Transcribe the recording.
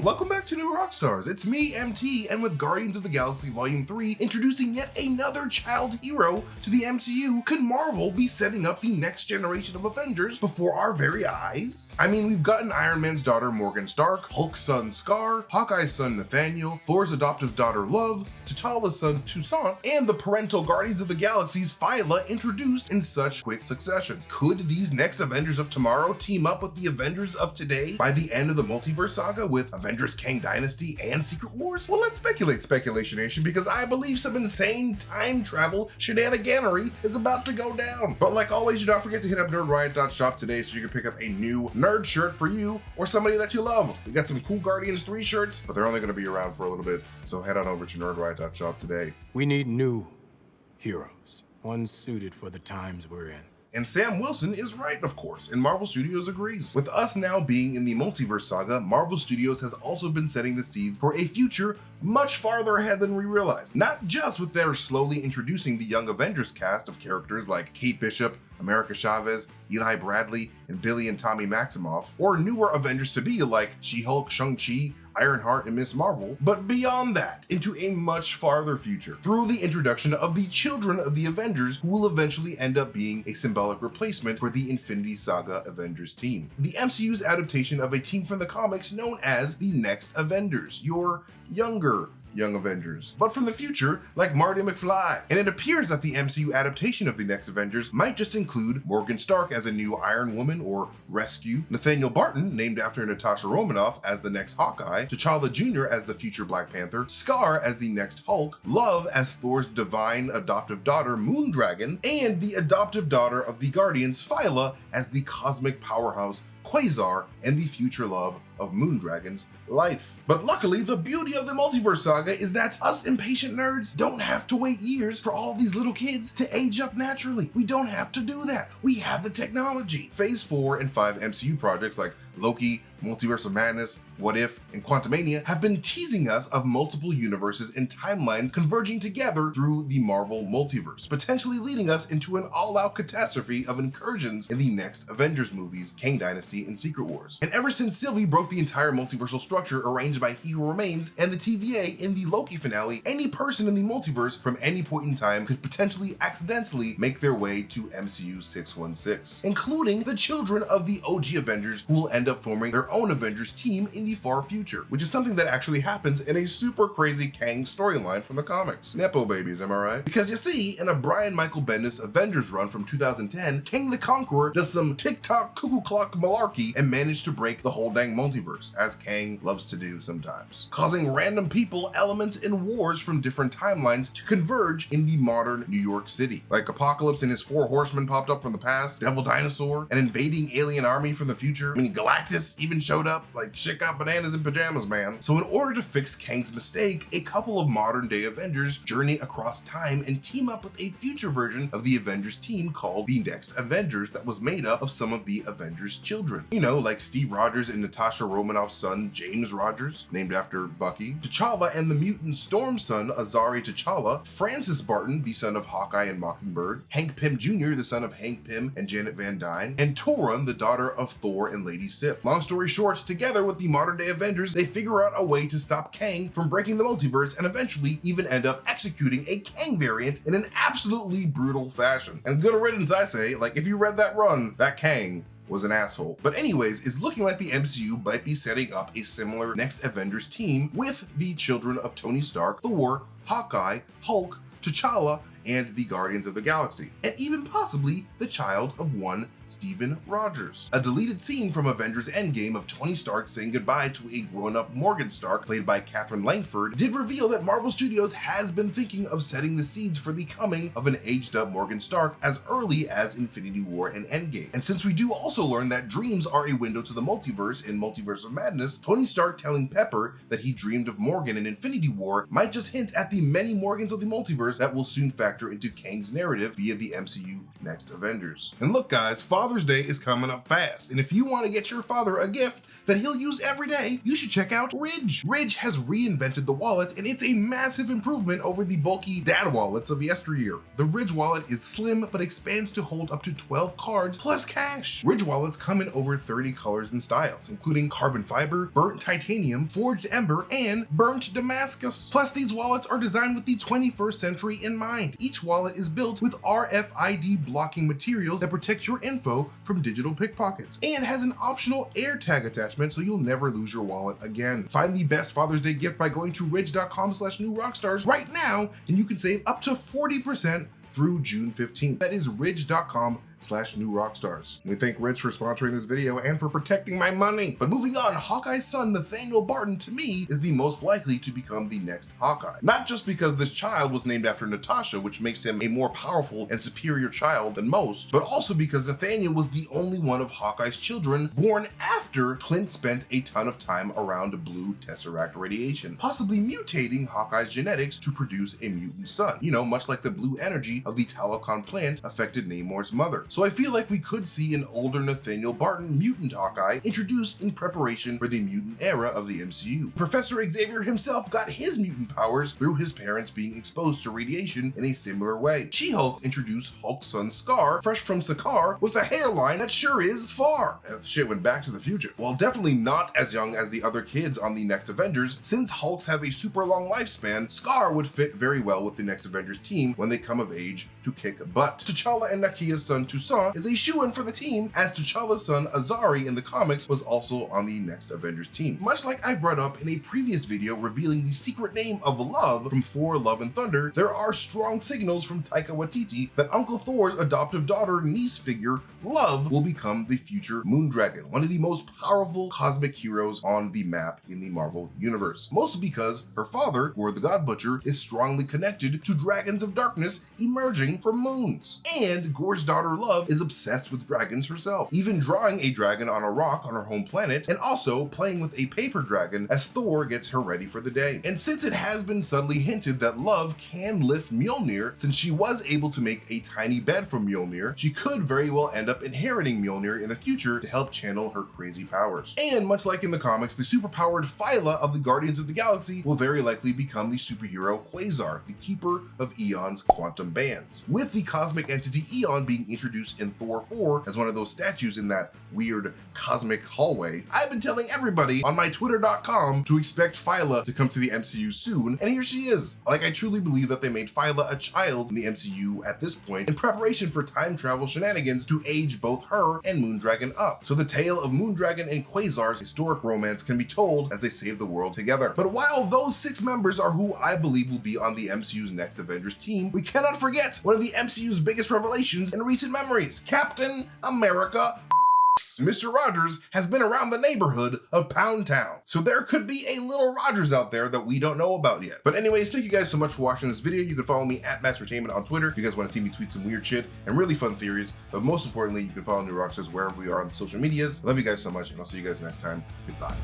welcome back to New Rockstars. It's me, MT, and with Guardians of the Galaxy Volume 3 introducing yet another child hero to the MCU, could Marvel be setting up the next generation of Avengers before our very eyes? I mean, we've gotten Iron Man's daughter Morgan Stark, Hulk's son Skaar, Hawkeye's son Nathaniel, Thor's adoptive daughter Love, T'Challa's son Toussaint, and the parental Guardians of the Galaxy's Phyla introduced in such quick succession. Could these next Avengers of tomorrow team up with the Avengers of today by the end of the multiverse saga with Avengers Kang Dynasty and Secret Wars? Well, let's speculate, Speculation Nation, because I believe some insane time travel shenaniganery is about to go down. But like always, do not forget to hit up nerdriot.shop today so you can pick up a new nerd shirt for you or somebody that you love. We got some cool Guardians 3 shirts, but they're only going to be around for a little bit, so head on over to nerdriot.shop today. We need new heroes, ones suited for the times we're in. And Sam Wilson is right, of course, and Marvel Studios agrees. With us now being in the multiverse saga, Marvel Studios has also been setting the seeds for a future much farther ahead than we realized. Not just with their slowly introducing the Young Avengers cast of characters like Kate Bishop, America Chavez, Eli Bradley, and Billy and Tommy Maximoff, or newer Avengers to be like She-Hulk, Shang-Chi, Ironheart, and Miss Marvel, but beyond that, into a much farther future, through the introduction of the children of the Avengers, who will eventually end up being a symbolic replacement for the Infinity Saga Avengers team. The MCU's adaptation of a team from the comics known as the Next Avengers, your younger Young Avengers, but from the future, like Marty McFly. And it appears that the MCU adaptation of the Next Avengers might just include Morgan Stark as a new Iron Woman or Rescue, Nathaniel Barton, named after Natasha Romanoff, as the next Hawkeye, T'Challa Jr. as the future Black Panther, Skaar as the next Hulk, Love as Thor's divine adoptive daughter Moondragon, and the adoptive daughter of the Guardians, Phyla, as the cosmic powerhouse Quasar and the future love of Moondragon's life. But luckily, the beauty of the multiverse saga is that us impatient nerds don't have to wait years for all these little kids to age up naturally. We don't have to do that. We have the technology. Phase 4 and 5 MCU projects like Loki, Multiverse of Madness, What If, and Quantumania have been teasing us of multiple universes and timelines converging together through the Marvel multiverse, potentially leading us into an all-out catastrophe of incursions in the next Avengers movies, Kang Dynasty and Secret Wars. And ever since Sylvie broke the entire multiversal structure arranged by He Who Remains and the TVA in the Loki finale, any person in the multiverse from any point in time could potentially accidentally make their way to MCU 616, including the children of the OG Avengers, who will end up forming their own Avengers team in the far future, which is something that actually happens in a super crazy Kang storyline from the comics. Nepo babies, am I right? Because you see, in a Brian Michael Bendis Avengers run from 2010, Kang the Conqueror does some TikTok cuckoo clock malarkey and managed to break the whole dang multiverse, as Kang loves to do sometimes, causing random people, elements, and wars from different timelines to converge in the modern New York City. Like Apocalypse and his 4 horsemen popped up from the past, Devil Dinosaur, an invading alien army from the future. I mean, Galactus even showed up, like shit got bananas in pajamas, man. So in order to fix Kang's mistake, a couple of modern day Avengers journey across time and team up with a future version of the Avengers team called the Next Avengers that was made up of some of the Avengers children. You know, like Steve Rogers and Natasha Romanoff's son, James Rogers, named after Bucky, T'Challa and the mutant Storm son, Azari T'Challa, Francis Barton, the son of Hawkeye and Mockingbird, Hank Pym Jr., the son of Hank Pym and Janet Van Dyne, and Torun, the daughter of Thor and Lady Sif. Long story short, together with the modern day Avengers, they figure out a way to stop Kang from breaking the multiverse and eventually even end up executing a Kang variant in an absolutely brutal fashion. And good riddance, I say. Like, if you read that run, that Kang was an asshole. But anyways, it's looking like the MCU might be setting up a similar Next Avengers team with the children of Tony Stark, Thor, Hawkeye, Hulk, T'Challa, and the Guardians of the Galaxy, and even possibly the child of one Stephen Rogers. A deleted scene from Avengers Endgame of Tony Stark saying goodbye to a grown-up Morgan Stark, played by Catherine Langford, did reveal that Marvel Studios has been thinking of setting the seeds for the coming of an aged-up Morgan Stark as early as Infinity War and Endgame. And since we do also learn that dreams are a window to the multiverse in Multiverse of Madness, Tony Stark telling Pepper that he dreamed of Morgan in Infinity War might just hint at the many Morgans of the multiverse that will soon factor into Kang's narrative via the MCU Next Avengers. And look guys, Father's Day is coming up fast, and if you want to get your father a gift that he'll use every day, you should check out Ridge. Ridge has reinvented the wallet, and it's a massive improvement over the bulky dad wallets of yesteryear. The Ridge wallet is slim, but expands to hold up to 12 cards plus cash. Ridge wallets come in over 30 colors and styles, including carbon fiber, burnt titanium, forged ember, and burnt Damascus. Plus, these wallets are designed with the 21st century in mind. Each wallet is built with RFID blocking materials that protect your info from digital pickpockets, and has an optional AirTag attachment so you'll never lose your wallet again. Find the best Father's Day gift by going to ridge.com/newrockstars right now, and you can save up to 40% through June 15th. That is ridge.com/newrockstars. We thank Ridge for sponsoring this video and for protecting my money. But moving on, Hawkeye's son, Nathaniel Barton, to me, is the most likely to become the next Hawkeye. Not just because this child was named after Natasha, which makes him a more powerful and superior child than most, but also because Nathaniel was the only one of Hawkeye's children born after Clint spent a ton of time around blue Tesseract radiation, possibly mutating Hawkeye's genetics to produce a mutant son. You know, much like the blue energy of the Talokan plant affected Namor's mother. So I feel like we could see an older Nathaniel Barton mutant Hawkeye introduced in preparation for the mutant era of the MCU. Professor Xavier himself got his mutant powers through his parents being exposed to radiation in a similar way. She-Hulk introduced Hulk's son Skaar, fresh from Skaar, with a hairline that sure is far. Shit went back to the future. While definitely not as young as the other kids on the Next Avengers, since Hulks have a super long lifespan, Skaar would fit very well with the Next Avengers team when they come of age to kick butt. T'Challa and Nakia's son Toussaint is a shoo-in for the team, as T'Challa's son Azari in the comics was also on the Next Avengers team. Much like I brought up in a previous video revealing the secret name of Love from Thor Love and Thunder, there are strong signals from Taika Waititi that Uncle Thor's adoptive daughter niece figure, Love, will become the future Moondragon, one of the most powerful cosmic heroes on the map in the Marvel Universe. Mostly because her father, Thor the God Butcher, is strongly connected to dragons of darkness emerging from moons. And Gor's daughter Love is obsessed with dragons herself, even drawing a dragon on a rock on her home planet, and also playing with a paper dragon as Thor gets her ready for the day. And since it has been subtly hinted that Love can lift Mjolnir, since she was able to make a tiny bed from Mjolnir, she could very well end up inheriting Mjolnir in the future to help channel her crazy powers. And much like in the comics, the superpowered Phyla of the Guardians of the Galaxy will very likely become the superhero Quasar, the keeper of Eon's quantum bands, with the cosmic entity Eon being introduced in Thor 4 as one of those statues in that weird cosmic hallway. I've been telling everybody on my twitter.com to expect Phyla to come to the MCU soon, and here she is. Like, I truly believe that they made Phyla a child in the MCU at this point in preparation for time travel shenanigans to age both her and Moondragon up. So the tale of Moondragon and Quasar's historic romance can be told as they save the world together. But while those 6 members are who I believe will be on the MCU's Next Avengers team, we cannot forget one of the MCU's biggest revelations in recent memories, Captain America. Mr. Rogers has been around the neighborhood of Pound Town, so there could be a little Rogers out there that we don't know about yet. But anyways, thank you guys so much for watching this video. You can follow me at MasterTainment on Twitter if you guys want to see me tweet some weird shit and really fun theories. But most importantly, you can follow New Rockstars wherever we are on the social medias. I love you guys so much, and I'll see you guys next time. Goodbye.